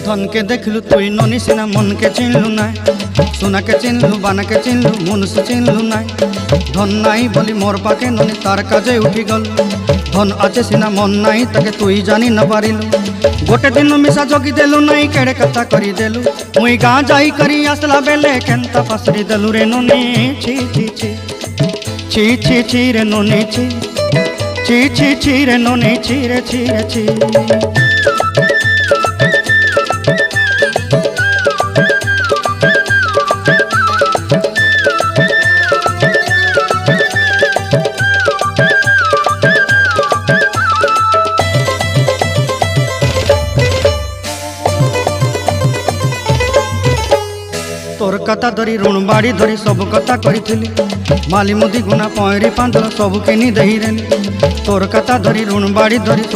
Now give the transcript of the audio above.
धन के देखलु तुई ननी सिना मन के चिन्हलु ना सोना के चिन्हलु बाना के चिन्हलु मनुष्य चिन्हलु ना धन नाई बोली मोर पाके ननी तार काजे उठी गल धन आचे सिना मन नाई ताके तुई जानी न पारिलु गोटे दिन मिसा जगी देलु नाई केड़े कथा करी देलु मुई गाँ जाई करी आसला बेले केंता पासरी देलु रे ननी छी छी छी छी छी छी रे ननी छी छी छी छी रे ननी छी रे छी रे छी। तोर कथा धरी ऋण बाड़ी धरी सब कथा करी माली मुदी गुना पहरी पांदल सब किनी दही तोर कथा धरी ऋण बाड़ी धरी सब